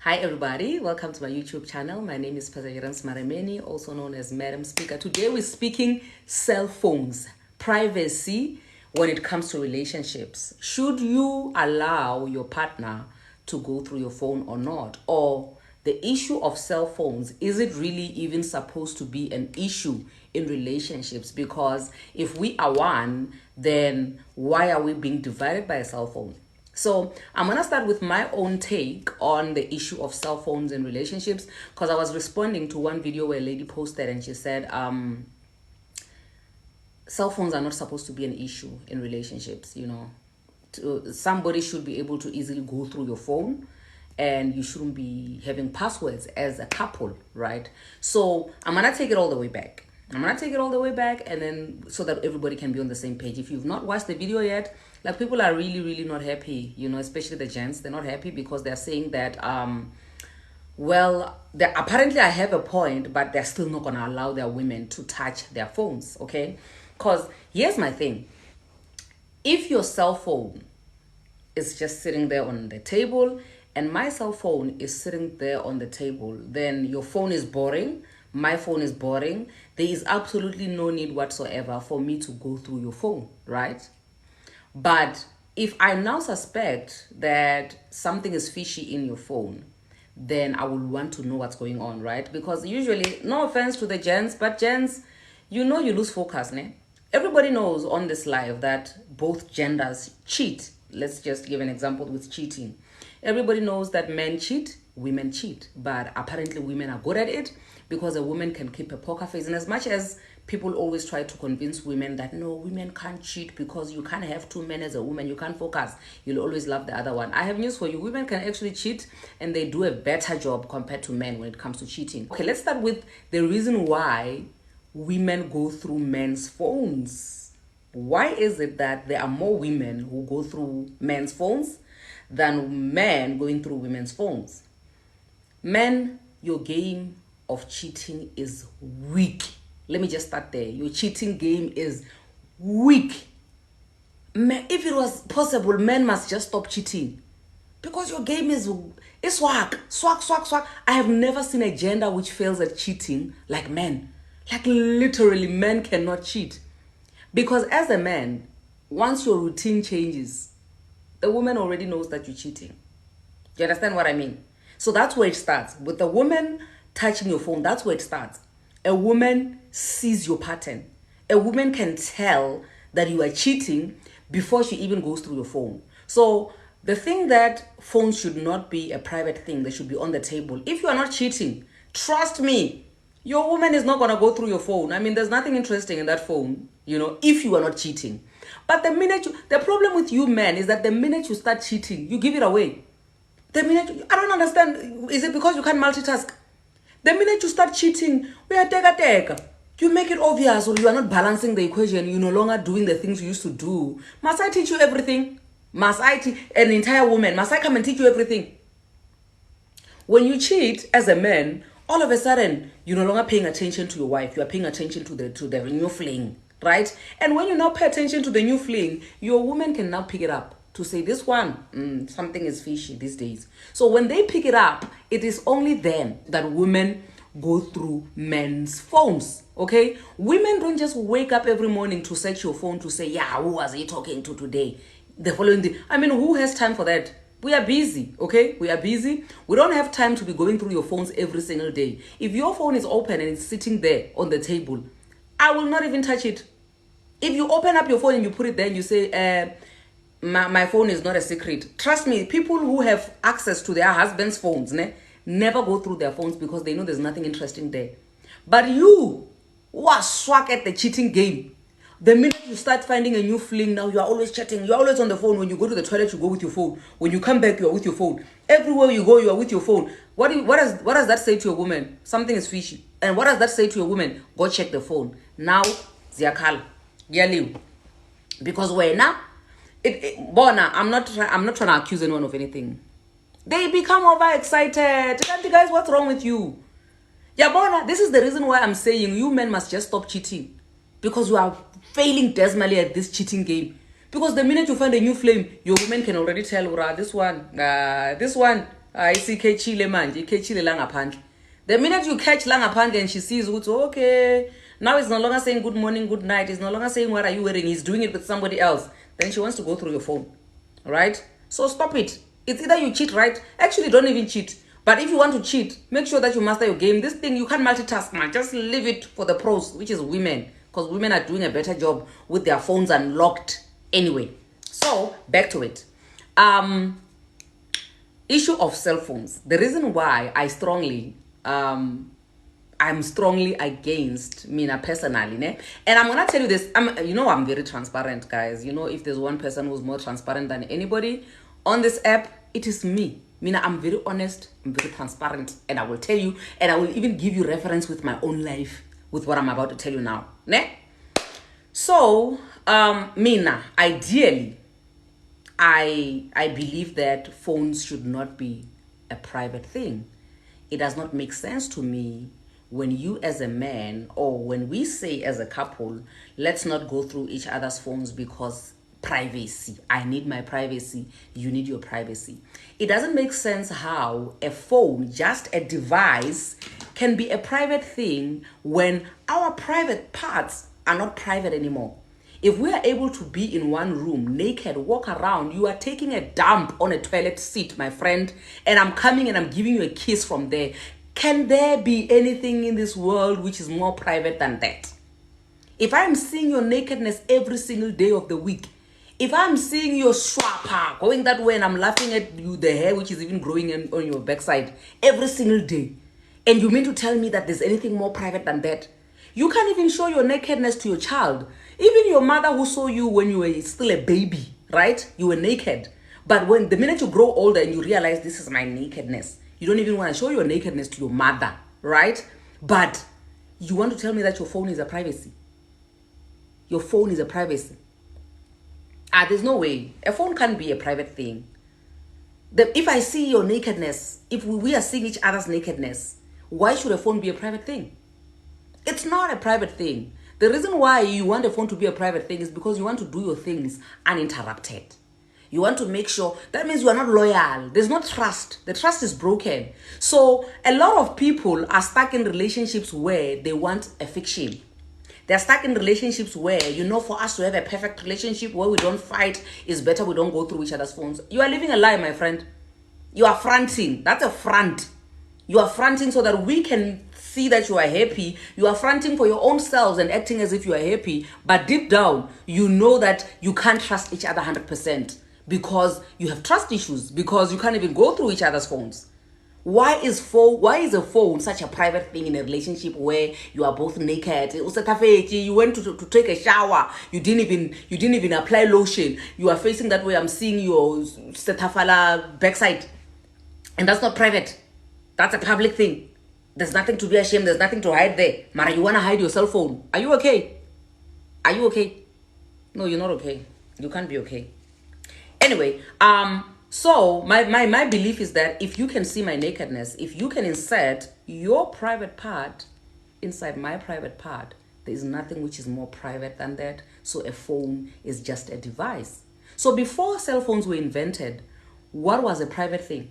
Hi everybody, welcome to my YouTube channel. My name is Perseverance Maremeni, also known as Madam Speaker. Today we're speaking cell phones, privacy when it comes to relationships. Should you allow your partner to go through your phone or not? Or the issue of cell phones, is it really even supposed to be an issue in relationships? Because if we are one, then why are we being divided by a cell phone? So I'm going to start with my own take on the issue of cell phones in relationships, because I was responding to one video where a lady posted and she said, cell phones are not supposed to be an issue in relationships. Somebody should be able to easily go through your phone and you shouldn't be having passwords as a couple, right? So I'm going to take it all the way back. And then so that everybody can be on the same page. If you've not watched the video yet, like, people are really not happy, especially the gents. They're not happy because they're saying that, apparently I have a point, but they're still not going to allow their women to touch their phones, okay? Because here's my thing. If your cell phone is just sitting there on the table and my cell phone is sitting there on the table, then your phone is boring. My phone is boring. There is absolutely no need whatsoever for me to go through your phone, right? But if I now suspect that something is fishy in your phone, then I will want to know what's going on, right? Because usually, no offense to the gents, but gents, you lose focus, ne? Everybody knows on this live that both genders cheat. Let's just give an example with cheating. Everybody knows that men cheat, women cheat, but apparently women are good at it because a woman can keep a poker face. And as much as people always try to convince women that no, women can't cheat because you can't have two men as a woman, you can't focus, you'll always love the other one. I have news for you. Women can actually cheat and they do a better job compared to men when it comes to cheating. Okay, let's start with the reason why women go through men's phones. Why is it that there are more women who go through men's phones than men going through women's phones? Men, your game of cheating is weak. Let me just start there. Your cheating game is weak. Men, if it was possible, men must just stop cheating. Because your game is swag. I have never seen a gender which fails at cheating like men. Like, literally, men cannot cheat. Because as a man, once your routine changes, the woman already knows that you're cheating. Do you understand what I mean? So that's where it starts. With the woman touching your phone, that's where it starts. A woman sees your pattern. A woman can tell that you are cheating before she even goes through your phone. So the thing that phones should not be a private thing, they should be on the table. If you are not cheating, trust me, your woman is not going to go through your phone. I mean, there's nothing interesting in that phone, if you are not cheating. But the problem with you men is that the minute you start cheating, you give it away. I don't understand. Is it because you can't multitask? The minute you start cheating, we are teka. You make it obvious, or you are not balancing the equation. You're no longer doing the things you used to do. Must I teach you everything? Must I teach an entire woman? Must I come and teach you everything? When you cheat as a man, all of a sudden, you're no longer paying attention to your wife. You are paying attention to the new fling, right? And when you now pay attention to the new fling, your woman can now pick it up to say, this one, something is fishy these days. So when they pick it up, it is only then that women go through men's phones, okay? Women don't just wake up every morning to search your phone to say, yeah, who was he talking to today? The following day. I mean, who has time for that? We are busy, okay? We are busy. We don't have time to be going through your phones every single day. If your phone is open and it's sitting there on the table, I will not even touch it. If you open up your phone and you put it there and you say, my phone is not a secret. Trust me, people who have access to their husband's phones never go through their phones because they know there's nothing interesting there. But you who are swag at the cheating game, the minute you start finding a new fling, now you are always chatting. You're always on the phone. When you go to the toilet, you go with your phone. When you come back, you are with your phone. Everywhere you go, you are with your phone. What does that say to your woman? Something is fishy. And what does that say to your woman? Go check the phone. Now, Ziakal, Yaliu. Because we're now, Bona, I'm not trying to accuse anyone of anything. They become overexcited. Guys, what's wrong with you? Yeah, Bona, this is the reason why I'm saying you men must just stop cheating. Because you are failing dismally at this cheating game. Because the minute you find a new flame, your woman can already tell, this one, I see Kechile manje, Kechile langaphandle. The minute you catch langaphandle and she sees, okay, now it's no longer saying good morning, good night. It's no longer saying what are you wearing. He's doing it with somebody else. Then she wants to go through your phone, right? So stop it. It's either you cheat, right? Actually, don't even cheat. But if you want to cheat, make sure that you master your game. This thing, you can't multitask, man. Just leave it for the pros, which is women. Because women are doing a better job with their phones unlocked anyway. So, back to it. Issue of cell phones. The reason why I'm strongly against Mina personally, ne? And I'm gonna tell you this. I'm very transparent, guys. If there's one person who's more transparent than anybody on this app, it is me. Mina, I'm very honest, I'm very transparent, and I will tell you, and I will even give you reference with my own life, with what I'm about to tell you now. Ne? So, Mina, ideally, I believe that phones should not be a private thing. It does not make sense to me when you as a man, or when we say as a couple, let's not go through each other's phones because privacy. I need my privacy. You need your privacy. It doesn't make sense how a phone, just a device, can be a private thing when our private parts are not private anymore. If we are able to be in one room, naked, walk around, you are taking a dump on a toilet seat, my friend, and I'm coming and I'm giving you a kiss from there. Can there be anything in this world which is more private than that? If I'm seeing your nakedness every single day of the week, if I'm seeing your swapper going that way and I'm laughing at you, the hair which is even growing on your backside every single day, and you mean to tell me that there's anything more private than that? You can't even show your nakedness to your child. Even your mother who saw you when you were still a baby, right? You were naked. But when the minute you grow older and you realize this is my nakedness, you don't even want to show your nakedness to your mother, right? But you want to tell me that your phone is a privacy. Your phone is a privacy. There's no way. A phone can't be a private thing. If I see your nakedness, if we are seeing each other's nakedness, why should a phone be a private thing? It's not a private thing. The reason why you want a phone to be a private thing is because you want to do your things uninterrupted. You want to make sure, that means you are not loyal. There's no trust. The trust is broken. So a lot of people are stuck in relationships where they want a fiction. They're stuck in relationships where, for us to have a perfect relationship where we don't fight, it's better we don't go through each other's phones. You are living a lie, my friend. You are fronting. That's a front. You are fronting so that we can see that you are happy. You are fronting for your own selves and acting as if you are happy. But deep down, you know that you can't trust each other 100% because you have trust issues, because you can't even go through each other's phones. Why is a phone such a private thing in a relationship where you are both naked? You went to take a shower. You didn't even apply lotion. You are facing that way. I'm seeing your setafala backside. And that's not private. That's a public thing. There's nothing to be ashamed. There's nothing to hide there. Mara, you want to hide your cell phone. Are you okay? Are you okay? No, you're not okay. You can't be okay. Anyway, so my belief is that if you can see my nakedness, if you can insert your private part inside my private part, there is nothing which is more private than that. So a phone is just a device. So before cell phones were invented, what was a private thing?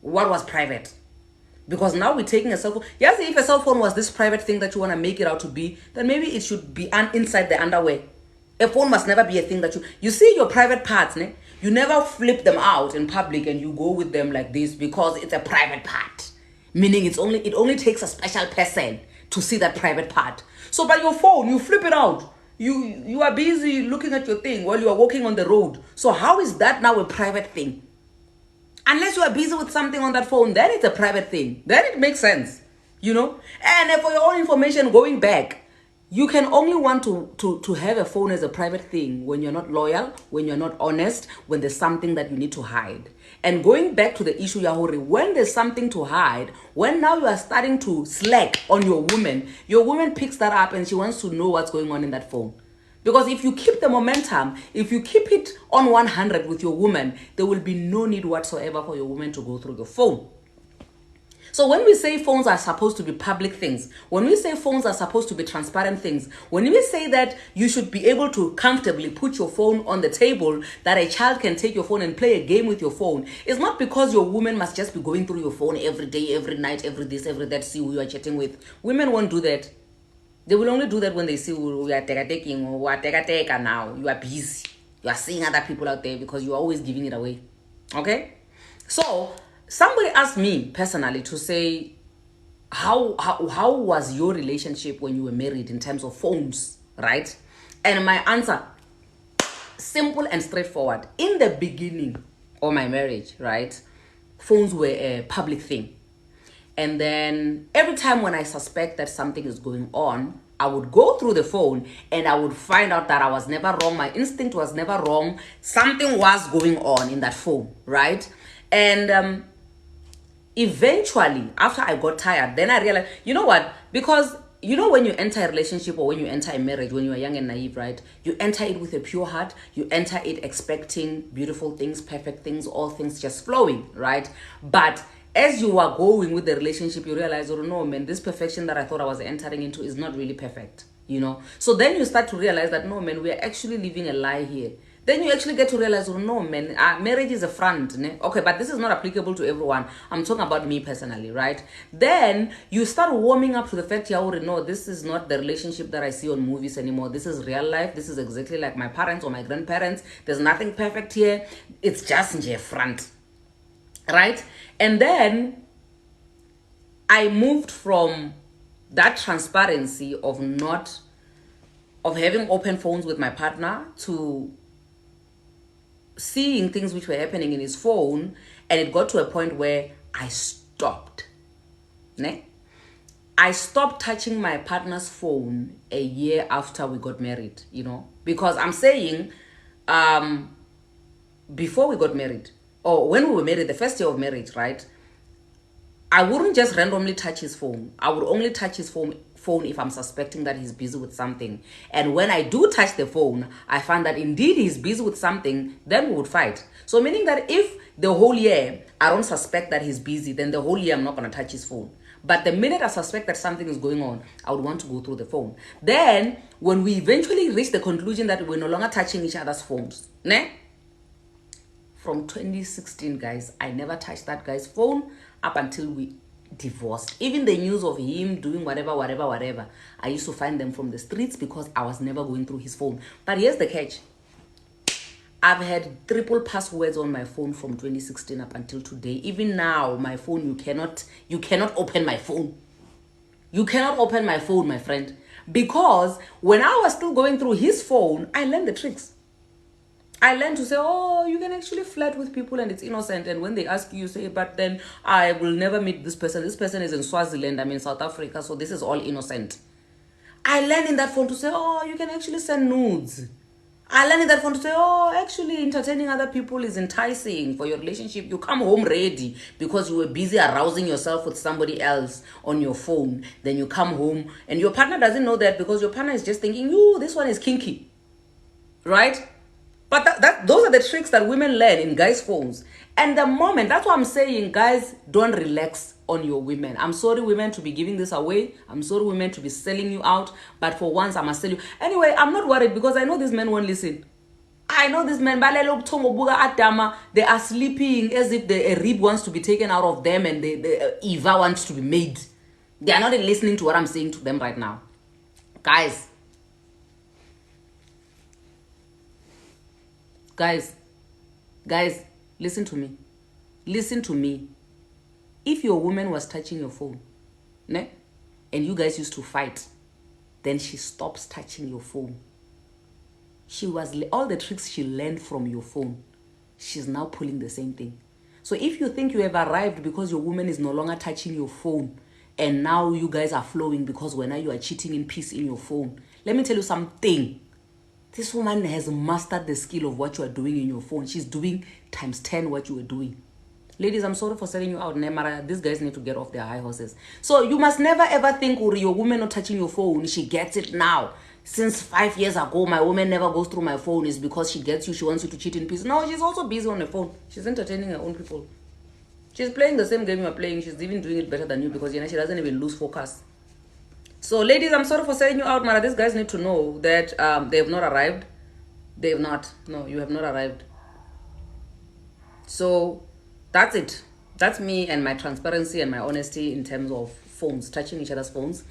What was private? Because now we're taking a cell phone. Yes, if a cell phone was this private thing that you want to make it out to be, then maybe it should be inside the underwear. A phone must never be a thing that you see your private parts, ne? You never flip them out in public and you go with them like this because it's a private part. Meaning it only takes a special person to see that private part. So by your phone, you flip it out. You are busy looking at your thing while you are walking on the road. So how is that now a private thing? Unless you are busy with something on that phone, then it's a private thing. Then it makes sense, And for your own information, going back, you can only want to have a phone as a private thing when you're not loyal, when you're not honest, when there's something that you need to hide. And going back to the issue, Yahori, when there's something to hide, when now you are starting to slack on your woman picks that up and she wants to know what's going on in that phone. Because if you keep the momentum, if you keep it on 100 with your woman, there will be no need whatsoever for your woman to go through your phone. So when we say phones are supposed to be public things, when we say phones are supposed to be transparent things, when we say that you should be able to comfortably put your phone on the table, that a child can take your phone and play a game with your phone, it's not because your woman must just be going through your phone every day, every night, every this, every that, see who you are chatting with. Women won't do that. They will only do that when they see you are taking or we are teka now. You are busy. You are seeing other people out there because you are always giving it away. Okay? So somebody asked me personally to say, how was your relationship when you were married in terms of phones, right? And my answer, simple and straightforward. In the beginning of my marriage, right, phones were a public thing. And then every time when I suspect that something is going on, I would go through the phone and I would find out that I was never wrong. My instinct was never wrong. Something was going on in that phone, right? And eventually, after I got tired, then I realized, you know what? Because, you know, when you enter a relationship or when you enter a marriage, when you are young and naive, right? You enter it with a pure heart. You enter it expecting beautiful things, perfect things, all things just flowing, right? But as you are going with the relationship, you realize, oh no, man, this perfection that I thought I was entering into is not really perfect, you know? So then you start to realize that, no, man, we are actually living a lie here. Then you actually get to realize, oh no, man, marriage is a front. Ne? Okay, but this is not applicable to everyone. I'm talking about me personally, right? Then you start warming up to the fact, yeah, no, this is not the relationship that I see on movies anymore. This is real life. This is exactly like my parents or my grandparents. There's nothing perfect here. It's just a front, right? And then I moved from that transparency of having open phones with my partner to seeing things which were happening in his phone, and it got to a point where I stopped. Ne? I stopped touching my partner's phone a year after we got married, you know, because I'm saying before we got married, or when we were married, the first year of marriage, right, I wouldn't just randomly touch his phone. I would only touch his phone if I'm suspecting that he's busy with something. And when I do touch the phone, I find that indeed he's busy with something, then we would fight. So meaning that if the whole year I don't suspect that he's busy, then the whole year I'm not going to touch his phone. But the minute I suspect that something is going on, I would want to go through the phone. Then when we eventually reach the conclusion that we're no longer touching each other's phones, ne? From 2016, guys, I never touched that guy's phone up until we divorced. Even the news of him doing whatever, I used to find them from the streets because I was never going through his phone. But here's the catch. I've had triple passwords on my phone from 2016 up until today. Even now, my phone, you cannot open my phone. You cannot open my phone, my friend. Because when I was still going through his phone, I learned the tricks. I learned to say, oh, you can actually flirt with people and it's innocent. And when they ask you, you say, but then I will never meet this person. This person is in Swaziland. I'm in South Africa. So this is all innocent. I learned in that phone to say, oh, you can actually send nudes. I learned in that phone to say, oh, actually entertaining other people is enticing for your relationship. You come home ready because you were busy arousing yourself with somebody else on your phone. Then you come home and your partner doesn't know that because your partner is just thinking, you, this one is kinky. Right? But those are the tricks that women learn in guys' phones. And the moment, that's what I'm saying, guys, don't relax on your women. I'm sorry, women, to be giving this away. I'm sorry, women, to be selling you out. But for once, I must tell you. Anyway, I'm not worried because I know these men won't listen. I know these men, they are sleeping as if a rib wants to be taken out of them and the Eva wants to be made. They are not listening to what I'm saying to them right now. Guys, listen to me. Listen to me. If your woman was touching your phone, ne, and you guys used to fight, then she stops touching your phone. All the tricks she learned from your phone, she's now pulling the same thing. So if you think you have arrived because your woman is no longer touching your phone, and now you guys are flowing because when now you are cheating in peace in your phone, let me tell you something. This woman has mastered the skill of what you are doing in your phone. She's doing times 10 what you were doing. Ladies, I'm sorry for selling you out. Nemara, these guys need to get off their high horses. So you must never ever think, your woman not touching your phone, she gets it now. Since 5 years ago, my woman never goes through my phone is because she gets you, she wants you to cheat in peace. No, she's also busy on the phone. She's entertaining her own people. She's playing the same game you're playing. She's even doing it better than you because, you know, she doesn't even lose focus. So, ladies, I'm sorry for saying you out, Mara. These guys need to know that they have not arrived. They have not. No, you have not arrived. So, that's it. That's me and my transparency and my honesty in terms of phones, touching each other's phones.